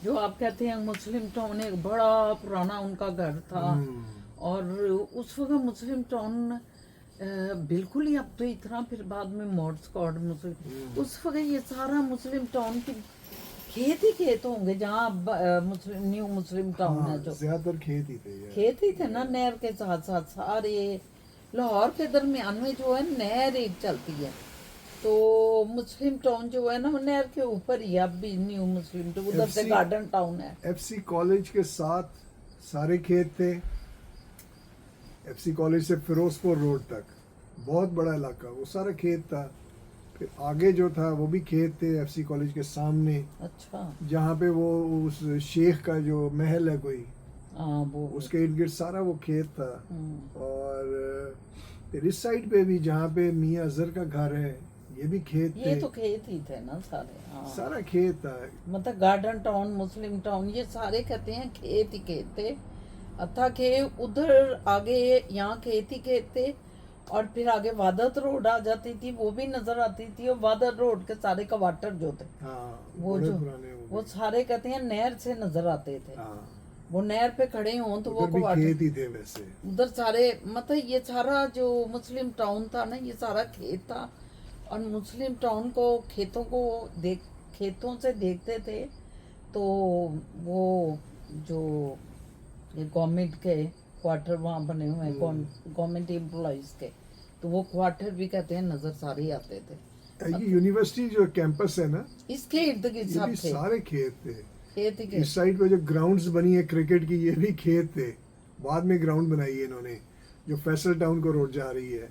S2: जो आप कहते हैं मुस्लिम टाउन, एक बड़ा पुराना उनका घर था। और उस वक्त मुस्लिम टाउन बिल्कुल ही, अब तो इतना, फिर बाद में मॉड स्क्वाड मुस्लिम, उस वक्त ये सारा मुस्लिम टाउन की खेत होंगे जहाँ मुस्लिम न्यू मुस्लिम टाउन है, जो
S1: ज्यादातर खेत ही थे
S2: खेत ही थे ना, नहर के साथ साथ सारे। लाहौर के दरमियान में जो है नहर एक चलती है, तो मुस्लिम टाउन जो है ना वो नहर के ऊपर ही है। अब भी न्यू मुस्लिम टाउन, उधर से गार्डन टाउन है।
S1: FC कॉलेज के साथ सारे खेत थे। FC कॉलेज से फिरोजपुर रोड तक बहुत बड़ा इलाका, वो सारा खेत था। फिर आगे जो था वो भी खेत थे FC कॉलेज के सामने,
S2: अच्छा,
S1: जहाँ पे वो उस शेख का जो महल है कोई,
S2: वो
S1: उसके इर्द गिर्द सारा वो खेत था। और फिर इस साइड पे भी जहाँ पे मियाँ अजहर का घर है, ये भी खेत थे।
S2: ये तो खेत ही थे ना सारे। हाँ,
S1: सारा खेत था।
S2: मतलब गार्डन टाउन, मुस्लिम टाउन, ये सारे कहते हैं खेत ही खेत थे। अथा के उधर आगे यहाँ खेत ही खेत थे, और फिर आगे वादत रोड आ जाती थी, वो भी नजर आती थी। और वादत रोड के सारे कवाटर जो थे, वो जो वो सारे कहते हैं नहर से नजर आते थे। वो नहर पे खड़े हों तो वो
S1: खेत ही थे वैसे
S2: उधर सारे। मतलब ये सारा जो मुस्लिम टाउन था ना, ये सारा खेत था। और मुस्लिम टाउन को खेतों से देखते थे, तो वो जो ये गवर्नमेंट के क्वार्टर वहाँ बने हुए हैं, गवर्नमेंट एम्प्लॉइज के, तो वो क्वार्टर भी कहते हैं नजर सारे आते थे।
S1: ये यूनिवर्सिटी जो कैंपस है ना,
S2: इसके इर्द गिर्द सब थे,
S1: सारे खेत थे।
S2: खेत ही
S1: इस साइड पे जो ग्राउंड्स बनी है क्रिकेट की, ये भी खेत थे। बाद में ग्राउंड बनाई है इन्होंने, जो फैसल टाउन को रोड जा रही है,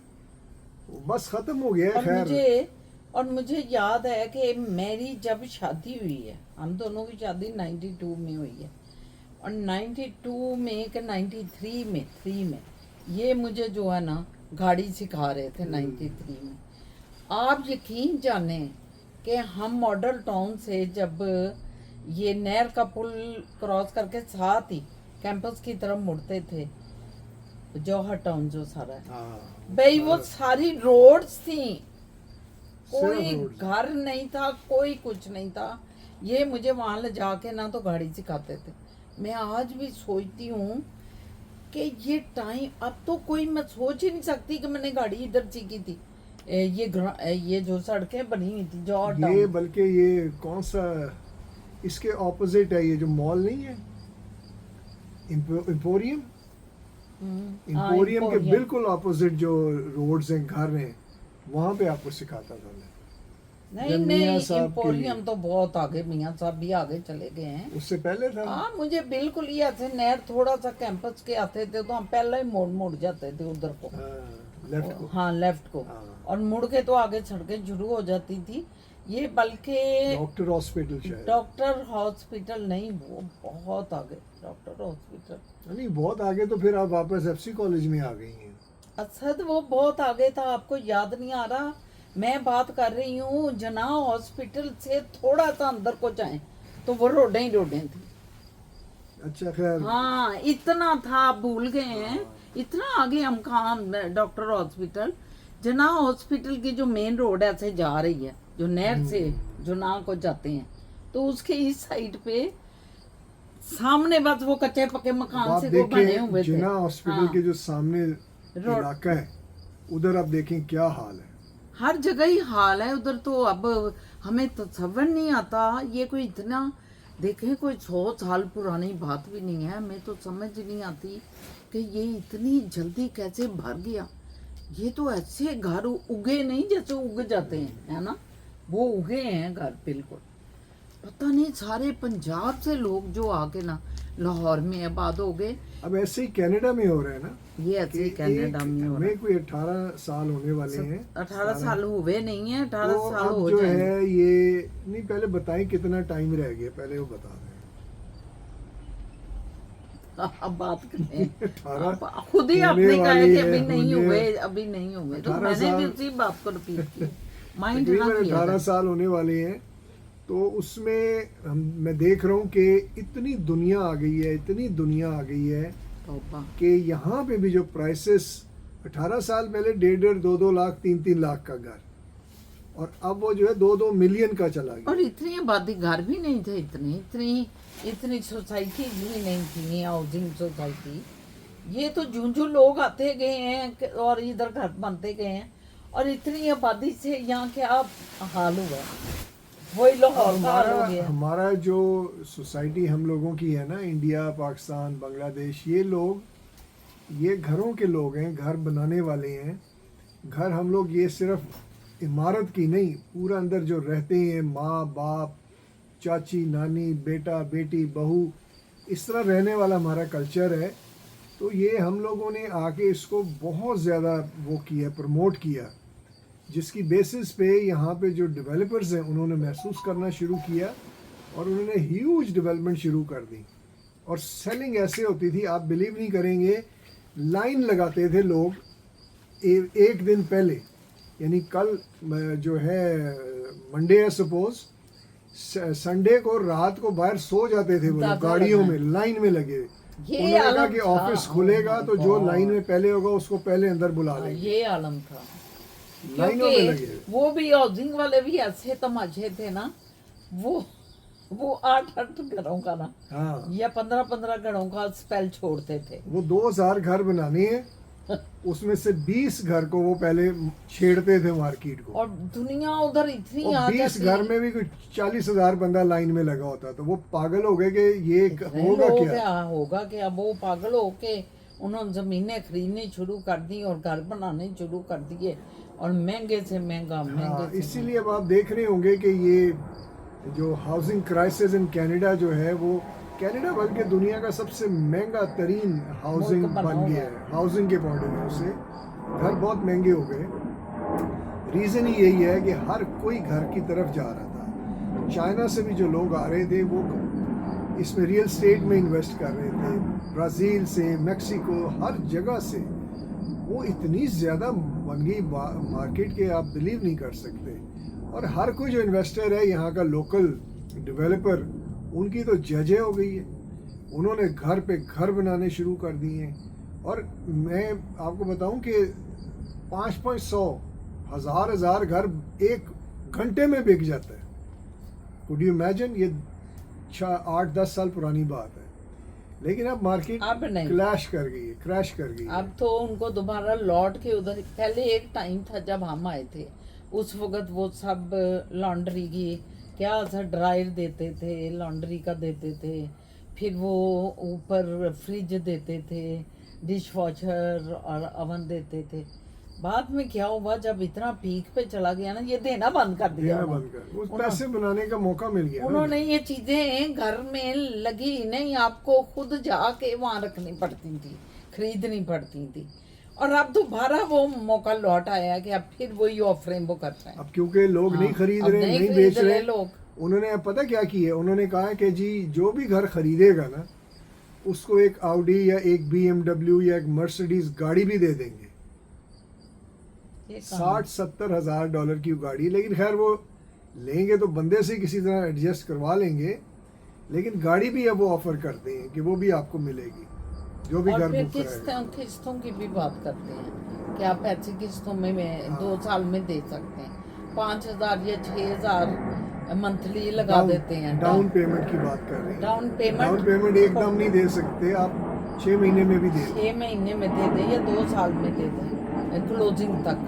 S1: वो बस खत्म हो गया है। खैर,
S2: और मुझे याद है कि मेरी जब शादी हुई है, हम दोनों की शादी 92 में हुई है, और 92 में कि 93 में 3 में ये मुझे जो है ना गाड़ी सिखा रहे थे 93 में। आप यकीन जाने कि हम मॉडल टाउन से जब ये नहर का पुल क्रॉस करके साथ ही कैंपस की तरफ मुड़ते थे, जौहर टाउन जो सारा है भाई, वो सारी रोड्स थी, कोई घर नहीं था, कोई कुछ नहीं था। ये मुझे वहां ले जाके ना तो गाड़ी सिखाते थे। मैं आज भी सोचती हूँ कि ये टाइम, अब तो कोई, मैं सोच ही नहीं सकती कि मैंने गाड़ी इधर सीखी थी। ये जो सड़कें बनी हुई थी जौहर टाउन,
S1: ये बल्कि ये कौन सा, इसके ऑपोजिट है ये जो मॉल नहीं है, इम्पोरियम के बिल्कुल ऑपोजिट जो रोड्स हैं, घर हैं, वहां पे आपको सिखाता था मैं।
S2: नहीं, इम्पोरियम तो बहुत आगे, मियाँ साहब भी आगे चले गए हैं,
S1: उससे पहले था।
S2: हाँ, मुझे बिल्कुल ही ऐसे नहर थोड़ा सा कैंपस के आते थे तो हम पहले ही मोड़ जाते थे उधर को,
S1: लेफ्ट को।
S2: हाँ, लेफ्ट को। और मुड़ के तो आगे सड़कें शुरू हो जाती थी। ये बल्कि
S1: डॉक्टर हॉस्पिटल, शायद
S2: डॉक्टर हॉस्पिटल नहीं, वो बहुत आगे डॉक्टर हॉस्पिटल
S1: नहीं, बहुत आगे। तो फिर आप वापस FC कॉलेज में आ गई हैं।
S2: असद वो बहुत आगे था, आपको याद नहीं आ रहा। मैं बात कर रही हूँ जना हॉस्पिटल से थोड़ा सा अंदर को जाएं तो वो रोडें ही रोडें थी।
S1: अच्छा, खैर,
S2: हाँ, इतना था, आप भूल गए हैं। इतना आगे हम कहाँ, डॉक्टर हॉस्पिटल, जना हॉस्पिटल की जो मेन रोड है ऐसे जा रही है, जो नहर से जुना को जाते हैं, तो उसके इस साइड पे सामने बस वो कच्चे पक्के मकान से वो बने हुए थे।
S1: जना हॉस्पिटल के जो सामने इलाका है, उधर आप देखें क्या हाल है।
S2: हर जगह ही हाल है उधर। तो अब हमें तसव्वुर नहीं आता, ये कोई इतना देखें, कोई 100 साल पुरानी बात भी नहीं है। हमें तो समझ नहीं आती कि ये इतनी जल्दी कैसे भर गया। ये तो ऐसे घर उगे नहीं जैसे उग जाते हैं, है ना, वो उगे हैं घर बिल्कुल। पता नहीं सारे पंजाब से लोग जो आके ना लाहौर में आबाद हो गए।
S1: अब ऐसे ही कनाडा में हो रहा है ना,
S2: ये ऐसे ही कनाडा में हो रहा है।
S1: हमें कोई 18 साल होने वाले हैं।
S2: 18 साल हुए नहीं है, 18
S1: तो
S2: साल
S1: अब
S2: हो
S1: जो
S2: जाएंगे।
S1: है ये नहीं, पहले बताएं कितना टाइम रह गया, पहले वो बता दें।
S2: अब बात करें
S1: 18
S2: अब खुद ही
S1: होने
S2: आपने कहा है कि
S1: वाली
S2: अभी
S1: है,
S2: नहीं
S1: होने-
S2: हुए, अभी नहीं हुए, तो
S1: 18
S2: मैंने भी
S1: साल-
S2: उसी बात को रिपीट किया, माइंड ना
S1: तकरीबन
S2: किया
S1: 18
S2: जाए।
S1: साल होने वाले हैं। तो उसमें मैं देख रहा हूँ कि इतनी दुनिया आ गई है, इतनी दुनिया आ गई है
S2: तौबा।
S1: कि यहाँ पे भी जो प्राइसेस 18 साल पहले 1.5 2 लाख 3 लाख का घर, और अब वो जो है 2 मिलियन का चला गया।
S2: और इतनी आबादी घर भी नहीं थे, इतनी सोसाइटी भी नहीं थी, हाउसिंग सोसाइटी। ये तो जूं लोग आते गए हैं और इधर घर बनते गए हैं, और इतनी आबादी से यहाँ क्या हाल हुआ, वही लाहौर का हाल हो गया।
S1: हमारा जो सोसाइटी हम लोगों की है ना, इंडिया, पाकिस्तान, बांग्लादेश, ये लोग, ये घरों के लोग हैं, घर बनाने वाले हैं। घर हम लोग ये सिर्फ इमारत की नहीं, पूरा अंदर जो रहते हैं, माँ बाप, चाची, नानी, बेटा, बेटी, बहू, इस तरह रहने वाला हमारा कल्चर है। तो ये हम लोगों ने आके इसको बहुत ज़्यादा वो किया, प्रमोट किया, जिसकी बेसिस पे यहाँ पे जो डेवलपर्स हैं उन्होंने महसूस करना शुरू किया और उन्होंने ह्यूज डेवलपमेंट शुरू कर दी। और सेलिंग ऐसे होती थी, आप बिलीव नहीं करेंगे, लाइन लगाते थे लोग एक दिन पहले, यानी कल जो है मंडे है सपोज, संडे को रात को बाहर सो जाते थे वो लोग,
S2: दादा
S1: गाड़ियों
S2: लगा।
S1: में लाइन में लगे।
S2: ये
S1: उन्होंने कहा
S2: आलम
S1: कि
S2: था।
S1: ऑफिस खुलेगा तो जो लाइन में पहले होगा उसको पहले अंदर बुला लेंगे।
S2: ये आलम था,
S1: लाइनों में लगे।
S2: क्योंकि वो भी हाउसिंग वाले भी ऐसे तमाशे थे ना, वो 8 घरों का ना,
S1: हाँ,
S2: या 15 घरों का स्पेल छोड़ते थे।
S1: वो 2000 घर बनाने हैं, उसमें से 20 घर को वो पहले छेड़ते थे मार्केट को,
S2: और दुनिया उधर इतनी
S1: और
S2: आ
S1: 20
S2: जाती,
S1: घर में भी कोई 40,000 बंदा लाइन में लगा होता। तो वो पागल हो गए कि ये
S2: इतने
S1: होगा
S2: लोग
S1: क्या।
S2: होगा क्या। वो पागल हो के उन्होंने जमीनें खरीदनी शुरू कर दी और घर बनाने शुरू कर दिए, और महंगे से महंगा,
S1: हाँ,
S2: महंगे से
S1: इसीलिए अब आप देख रहे होंगे कि ये जो हाउसिंग क्राइसिस इन कनाडा जो है, वो कनाडा बल्कि दुनिया का सबसे महंगा तरीन हाउसिंग
S2: मुल्क बना
S1: बन
S2: हुआ
S1: गया है। हाउसिंग के पॉइंट ऑफ व्यू से घर बहुत महंगे हो गए। रीज़न ही यही है कि हर कोई घर की तरफ जा रहा था। चाइना से भी जो लोग आ रहे थे वो इसमें रियल स्टेट में इन्वेस्ट कर रहे थे, ब्राज़ील से, मेक्सिको, हर जगह से। वो इतनी ज़्यादा बन गई मार्केट के आप बिलीव नहीं कर सकते। और हर कोई जो इन्वेस्टर है यहाँ का, लोकल डेवलपर, उनकी तो जजे हो गई है। उन्होंने घर पे घर बनाने शुरू कर दिए हैं। और मैं आपको बताऊं कि 500 हज़ार घर एक घंटे में बिक जाता है। Could you imagine? ये 8-10 साल पुरानी बात है, लेकिन अब मार्केट
S2: अब नहीं।
S1: क्रैश कर गई है, क्रैश कर गई है।
S2: अब तो उनको दोबारा लौट के उधर, पहले एक टाइम था जब हम आए थे, उस वक्त वो सब लॉन्ड्री की क्या था, ड्रायर देते थे, लॉन्ड्री का देते थे, फिर वो ऊपर फ्रिज देते थे, डिश वॉशर और अवन देते थे। बाद में क्या हुआ, जब इतना पीक पे चला गया ना, ये देना बंद कर दिया
S1: देना
S2: उन्होंने।
S1: बंद कर, उस पैसे बनाने का मौका मिल गया ना।
S2: उन्होंने ये चीजें घर में लगी नहीं, आपको खुद जाके वहां रखनी पड़ती थी, खरीदनी पड़ती थी। और अब दोबारा वो मौका लौट आया कि अब फिर वही ऑफरिंग वो करता है।
S1: अब क्योंकि लोग नहीं खरीद
S2: अब
S1: रहे,
S2: नहीं
S1: नहीं
S2: खरीद
S1: बेच
S2: रहे
S1: रहे
S2: लोग।
S1: उन्होंने अब पता क्या किया है, उन्होंने कहा है कि जी जो भी घर खरीदेगा ना, उसको एक ऑडी या एक BMW या एक मर्सिडीज गाड़ी भी दे देंगे।
S2: ये कहाँ?
S1: 60-70 हज़ार डॉलर की गाड़ी। लेकिन खैर वो लेंगे तो बंदे से किसी तरह एडजस्ट करवा लेंगे, लेकिन गाड़ी भी अब वो ऑफर करते हैं कि वो भी आपको मिलेगी जो भी
S2: और
S1: घर
S2: फिर
S1: बुक कराएगा।
S2: किस्तों की भी बात करते हैं कि आप पैसे किस्तों में 2 साल में दे सकते हैं, 5,000 या 6,000 मंथली लगा देते हैं।
S1: डाउन पेमेंट की बात कर रहे हैं।
S2: डाउन पेमेंट,
S1: डाउन पेमेंट एकदम नहीं दे सकते आप, 6 महीने में भी दे दें।
S2: 6 महीने में दे दें या 2 साल में दे दें, क्लोजिंग तक,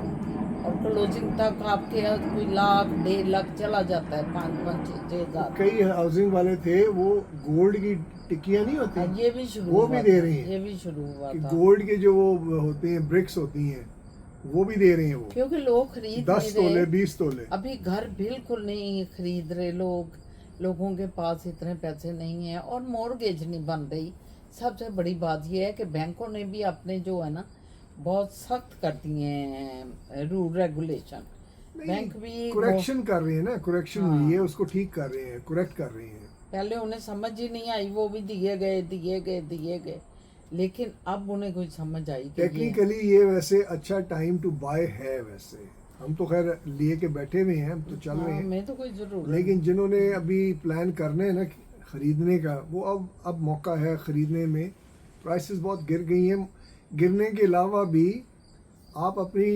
S2: और क्लोजिंग तक आपके कोई लाख 1.5 लाख चला जाता है, 5-5 6,000।
S1: कई हाउसिंग वाले थे वो गोल्ड की टिक्कियां नहीं होती,
S2: ये भी शुरू
S1: वो
S2: हुआ
S1: भी दे
S2: था,
S1: रही हैं
S2: ये भी शुरू हुआ
S1: कि
S2: था,
S1: गोल्ड के जो वो होते हैं ब्रिक्स होती हैं वो भी दे रहे हैं वो,
S2: क्योंकि लोग खरीद
S1: 10
S2: नहीं
S1: तोले
S2: रहे
S1: 20 तोले।
S2: अभी, घर बिल्कुल नहीं खरीद रहे लोग, लोगों के पास इतने पैसे नहीं हैं, और मॉर्गेज नहीं बन रही। सबसे बड़ी बात यह है कि बैंकों ने भी अपने जो है ना बहुत सख्त कर दिए हैं रूल रेगुलेशन। बैंक भी
S1: करेक्शन कर रहे हैं ना, करेक्शन
S2: हाँ।
S1: हुई है, उसको ठीक कर रहे हैं, करेक्ट कर रहे हैं।
S2: पहले उन्हें समझ ही नहीं आई, वो भी दिए गए, लेकिन अब उन्हें कुछ समझ आई कि ये
S1: टेक्निकली ये वैसे अच्छा टाइम टू बाय है। वैसे हम तो खैर लिए के बैठे हुए हैं, हम तो चल रहे हैं,
S2: हमें तो कोई जरूरत
S1: लेकिन जिन्होंने अभी प्लान करने हैं ना खरीदने का, वो अब मौका है खरीदने में। प्राइसेस बहुत गिर गई हैं, गिरने के अलावा भी आप अपनी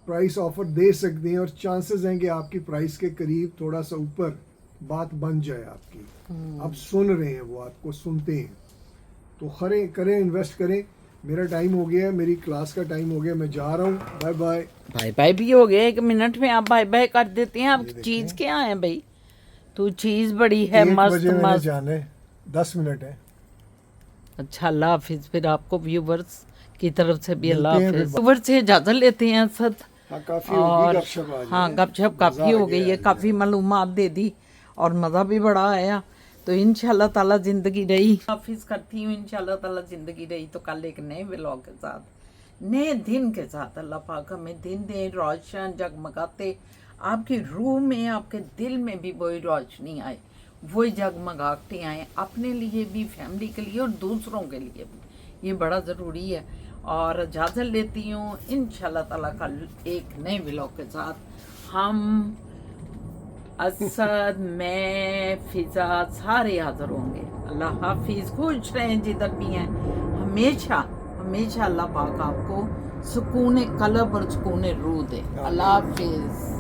S1: प्राइस ऑफर दे सकते हैं, और चांसेस हैं कि आपकी प्राइस के करीब थोड़ा सा ऊपर बात बन जाए आपकी। अब सुन रहे हैं, वो आपको सुनते हैं, तो करें इन्वेस्ट करें। मेरा टाइम हो गया है, मेरी क्लास का टाइम हो गया, मैं जा रहा हूँ, बाय बाय।
S2: बाय बाय भी हो गया, 1 मिनट में आप बाय बाय कर देते हैं। आप
S1: ये
S2: चीज
S1: देखें।
S2: क्या है भाई? तो चीज बड़ी है
S1: 1
S2: मस्त
S1: बजे मैंने
S2: मस्त।
S1: जाना है, 10 मिनट है।
S2: अच्छा, अल्लाह हाफिज। फिर आपको व्यूवर्स की तरफ से भी
S1: मिलते
S2: अल्लाह
S1: हैं
S2: हाफिज।
S1: फिर।
S2: व्यूवर्स से इजाजत लेते हैं सद,
S1: हाँ काफ़ी होगी
S2: और
S1: गपशप आज।
S2: हाँ गपशप काफ़ी हो गई है, काफ़ी मालूमात दे दी और मज़ा भी बड़ा आया। तो इंशाल्लाह ताला ज़िंदगी रही, हाफिज करती हूँ, इंशाल्लाह ताला ज़िंदगी रही तो कल एक नए व्लॉग के साथ, नए दिन के साथ, अल्लाह पाक हमें दिन दे रोशन जगमगाते, आपकी रूह में आपके दिल में भी वही रोशनी आए, वही जगमगाते आए, अपने लिए भी, फैमिली के लिए और दूसरों के लिए भी, ये बड़ा ज़रूरी है। और इजाज़त लेती हूँ, इंशाल्लाह ताला कल एक नए व्लॉग के साथ हम, असद, मैं, फिजा सारे हाजिर होंगे। अल्लाह हाफिज, खुश रहें जिधर भी हैं, हमेशा हमेशा अल्लाह पाक आपको सुकून कल्ब और सुकून रूह दे। अल्लाह हाफिज।